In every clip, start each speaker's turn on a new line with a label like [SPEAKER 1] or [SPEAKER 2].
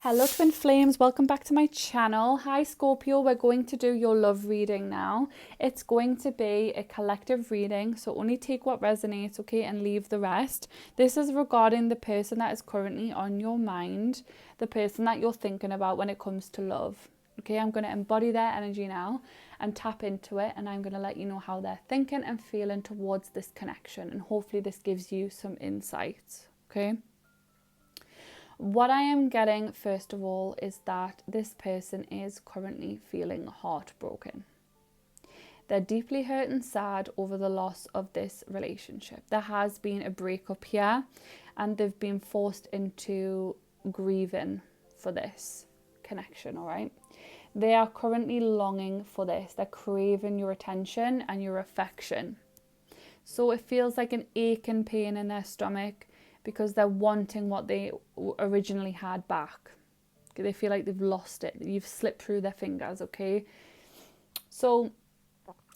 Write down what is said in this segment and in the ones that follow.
[SPEAKER 1] Hello twin flames, welcome back to my channel. Hi Scorpio, we're going to do your love reading now. It's going to be a collective reading, so only take what resonates, okay, and leave the rest. This is regarding the person that is currently on your mind, the person that you're thinking about when it comes to love. Okay, I'm going to embody their energy now and tap into it, and I'm going to let you know how they're thinking and feeling towards this connection, and hopefully this gives you some insights, okay? What I am getting, first of all, is that this person is currently feeling heartbroken. They're deeply hurt and sad over the loss of this relationship. There has been a breakup here, and they've been forced into grieving for this connection, all right? They are currently longing for this. They're craving your attention and your affection. So it feels like an aching pain in their stomach, because they're wanting what they originally had back. They feel like they've lost it. You've slipped through their fingers, okay? So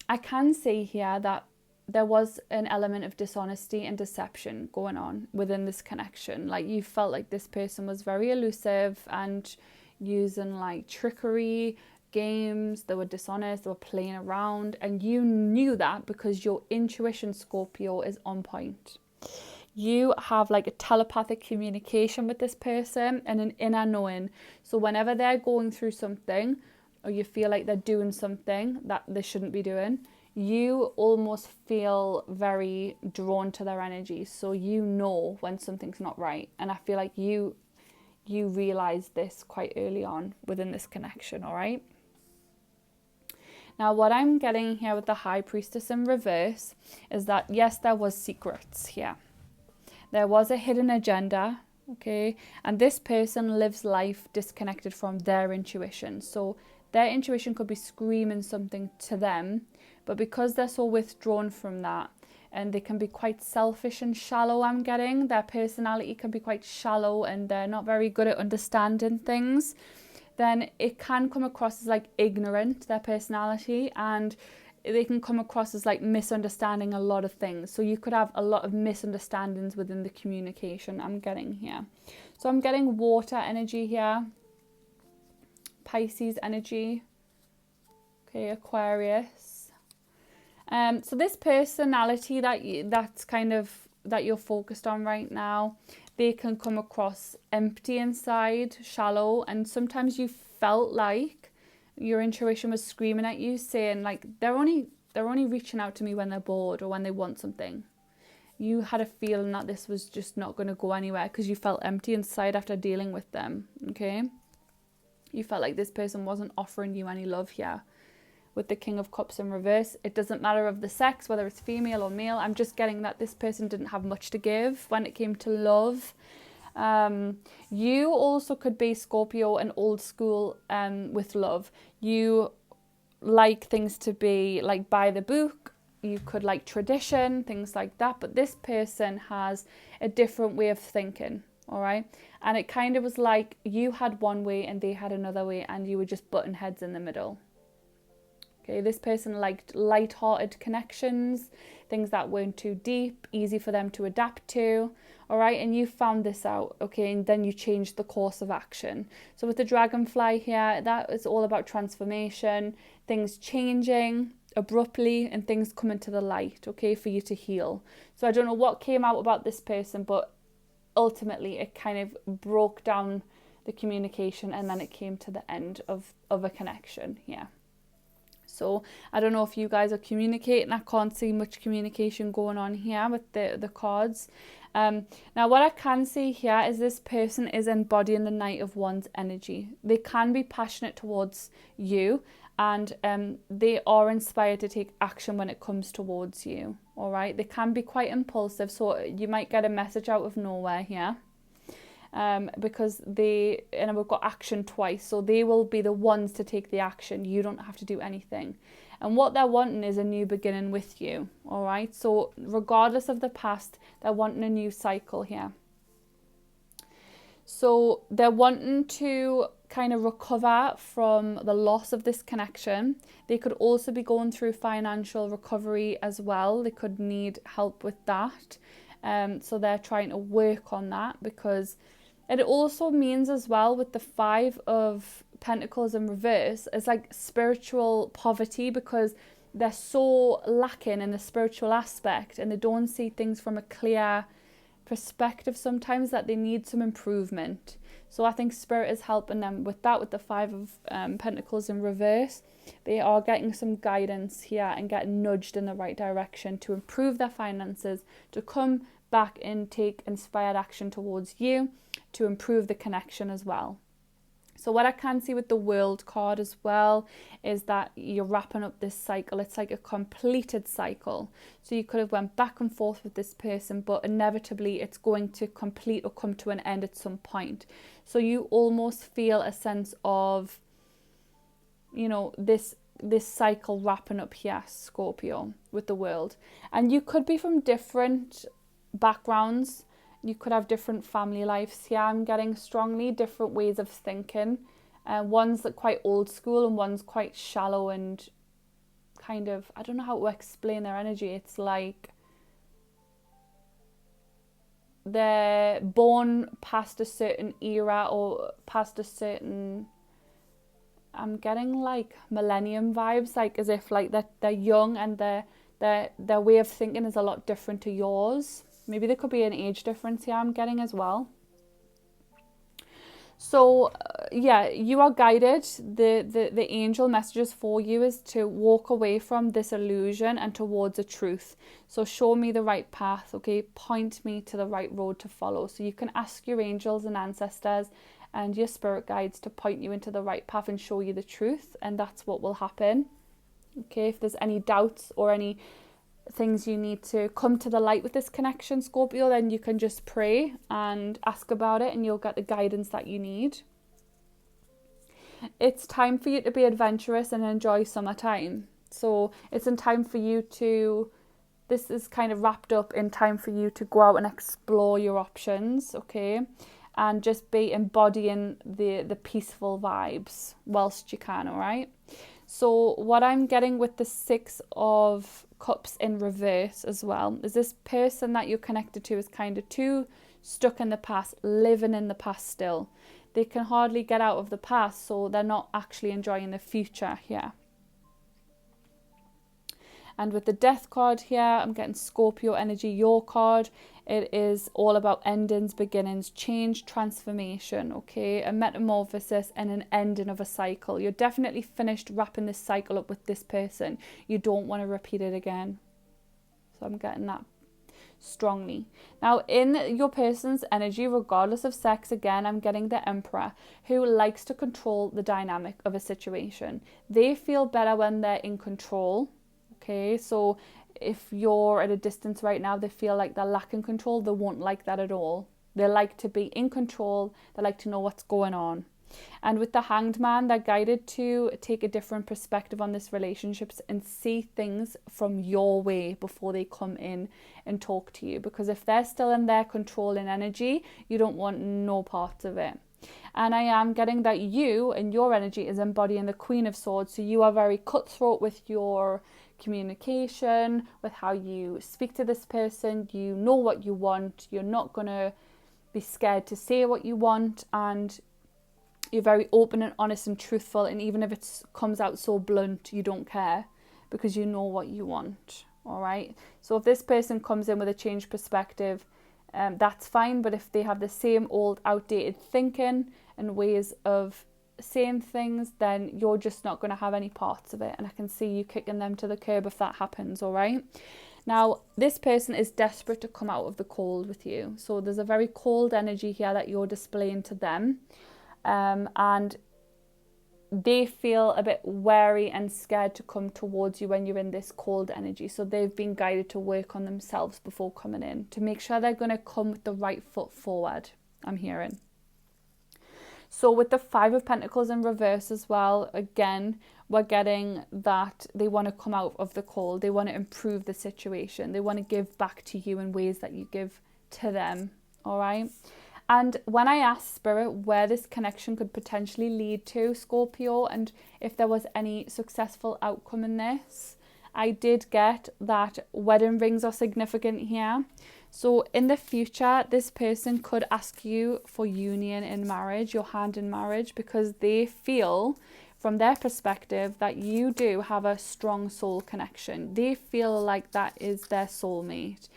[SPEAKER 1] I can see here that there was an element of dishonesty and deception going on within this connection. Like, you felt like this person was very elusive and using like trickery, games. They were dishonest, they were playing around, and you knew that because your intuition, Scorpio, is on point. You have like a telepathic communication with this person and an inner knowing. So whenever they're going through something, or you feel like they're doing something that they shouldn't be doing, you almost feel very drawn to their energy. So you know when something's not right. And I feel like you realize this quite early on within this connection, all right? Now, what I'm getting here with the High Priestess in reverse is that, yes, there was secrets here. There was a hidden agenda, okay? And this person lives life disconnected from their intuition. So their intuition could be screaming something to them, but because they're so withdrawn from that, and they can be quite selfish and shallow, I'm getting, their personality can be quite shallow and they're not very good at understanding things, then it can come across as like ignorant, their personality, and they can come across as like misunderstanding a lot of things. So you could have a lot of misunderstandings within the communication I'm getting here. So I'm getting water energy here, Pisces energy, okay, Aquarius. So this personality that you're focused on right now, they can come across empty inside, shallow, and sometimes you felt like your intuition was screaming at you, saying like they're only reaching out to me when they're bored or when they want something. You had a feeling that this was just not going to go anywhere because you felt empty inside after dealing with them, okay? You felt like this person wasn't offering you any love here. With the King of Cups in reverse, it doesn't matter of the sex, whether it's female or male. I'm just getting that this person didn't have much to give when it came to love. You also could be, Scorpio, an old school with love. You like things to be like by the book. You could like tradition, things like that. But this person has a different way of thinking, all right? And it kind of was like you had one way and they had another way, and you were just butting heads in the middle. Okay, this person liked light-hearted connections, things that weren't too deep, easy for them to adapt to, all right? And you found this out, okay? And then you changed the course of action. So with the dragonfly here, that is all about transformation, things changing abruptly and things coming to the light, okay, for you to heal. So I don't know what came out about this person, but ultimately it kind of broke down the communication, and then it came to the end of a connection, yeah. So I don't know if you guys are communicating. I can't see much communication going on here with the cards. Now what I can see here is this person is embodying the Knight of Wands energy. They can be passionate towards you, and they are inspired to take action when it comes towards you. All right, they can be quite impulsive, so you might get a message out of nowhere here. Because we've got action twice, so they will be the ones to take the action. You don't have to do anything. And what they're wanting is a new beginning with you, all right? So regardless of the past, they're wanting a new cycle here. So they're wanting to kind of recover from the loss of this connection. They could also be going through financial recovery as well. They could need help with that. So they're trying to work on that, because It also means as well with the 5 of Pentacles in reverse, it's like spiritual poverty, because they're so lacking in the spiritual aspect and they don't see things from a clear perspective sometimes, that they need some improvement. So I think Spirit is helping them with that, with the 5 of Pentacles in reverse. They are getting some guidance here and getting nudged in the right direction to improve their finances, to come back and take inspired action towards you, to improve the connection as well. So what I can see with the World card as well is that you're wrapping up this cycle. It's like a completed cycle. So you could have went back and forth with this person, but inevitably it's going to complete or come to an end at some point. So you almost feel a sense of, you know, this cycle wrapping up here, Scorpio, with the World. And you could be from different backgrounds. You could have different family lives here. I'm getting strongly different ways of thinking. One's like quite old school and one's quite shallow and kind of, I don't know how to explain their energy. It's like they're born past a certain era or past a certain, I'm getting like millennium vibes, like as if like they're young and their way of thinking is a lot different to yours. Maybe there could be an age difference here I'm getting as well. So yeah, you are guided. The angel messages for you is to walk away from this illusion and towards a truth. So show me the right path, okay? Point me to the right road to follow. So you can ask your angels and ancestors and your spirit guides to point you into the right path and show you the truth, and that's what will happen. Okay, if there's any doubts or any things you need to come to the light with this connection, Scorpio, then you can just pray and ask about it and you'll get the guidance that you need. It's time for you to be adventurous and enjoy summertime. So it's in time for you to, this is kind of wrapped up in time for you to go out and explore your options, okay? And just be embodying the peaceful vibes whilst you can, all right? So what I'm getting with the 6 of Cups in reverse as well is this person that you're connected to is kind of too stuck in the past, living in the past still. They can hardly get out of the past, so they're not actually enjoying the future here. And with the Death card here, I'm getting Scorpio energy, your card. It is all about endings, beginnings, change, transformation, okay? A metamorphosis and an ending of a cycle. You're definitely finished wrapping this cycle up with this person. You don't want to repeat it again. So I'm getting that strongly. Now, in your person's energy, regardless of sex, again, I'm getting the Emperor, who likes to control the dynamic of a situation. They feel better when they're in control. Okay, so if you're at a distance right now, they feel like they're lacking control. They won't like that at all. They like to be in control. They like to know what's going on. And with the Hanged Man, they're guided to take a different perspective on this relationships and see things from your way before they come in and talk to you. Because if they're still in their controlling energy, you don't want no parts of it. And I am getting that you and your energy is embodying the Queen of Swords. So you are very cutthroat with your communication, with how you speak to this person. You know what you want. You're not going to be scared to say what you want, and you're very open and honest and truthful. And even if it comes out so blunt, you don't care because you know what you want. All right. So if this person comes in with a changed perspective, that's fine. But if they have the same old outdated thinking and ways of saying things, then you're just not going to have any parts of it. And I can see you kicking them to the curb if that happens, all right? Now, this person is desperate to come out of the cold with you. So there's a very cold energy here that you're displaying to them. And they feel a bit wary and scared to come towards you when you're in this cold energy. So they've been guided to work on themselves before coming in, to make sure they're going to come with the right foot forward, I'm hearing. So with the 5 of Pentacles in reverse as well, again, we're getting that they want to come out of the cold. They want to improve the situation. They want to give back to you in ways that you give to them, all right? And when I asked Spirit where this connection could potentially lead to, Scorpio, and if there was any successful outcome in this, I did get that wedding rings are significant here. So in the future, this person could ask you for union in marriage, your hand in marriage, because they feel from their perspective that you do have a strong soul connection. They feel like that is their soulmate,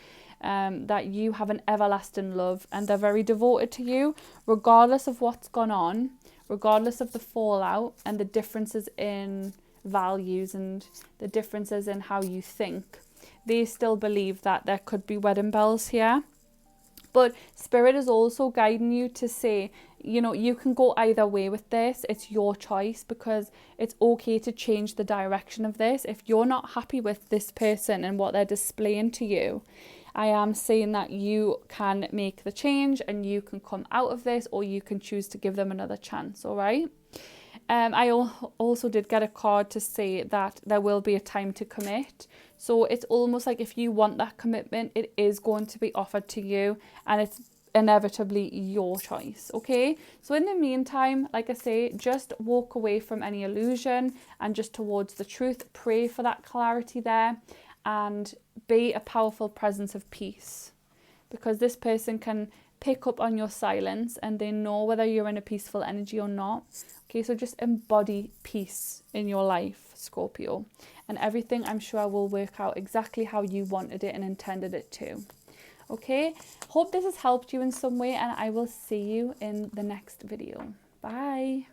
[SPEAKER 1] that you have an everlasting love, and they're very devoted to you, regardless of what's gone on, regardless of the fallout and the differences in values and the differences in how you think. They still believe that there could be wedding bells here. But Spirit is also guiding you to say, you know, you can go either way with this. It's your choice, because it's okay to change the direction of this. If you're not happy with this person and what they're displaying to you, I am saying that you can make the change and you can come out of this, or you can choose to give them another chance, all right? I also did get a card to say that there will be a time to commit. So it's almost like if you want that commitment, it is going to be offered to you, and it's inevitably your choice, okay? So in the meantime, like I say, just walk away from any illusion and just towards the truth. Pray for that clarity there, and be a powerful presence of peace, because this person can pick up on your silence and they know whether you're in a peaceful energy or not. Okay, so just embody peace in your life, Scorpio, and everything, I'm sure, will work out exactly how you wanted it and intended it to. Okay, hope this has helped you in some way, and I will see you in the next video. Bye.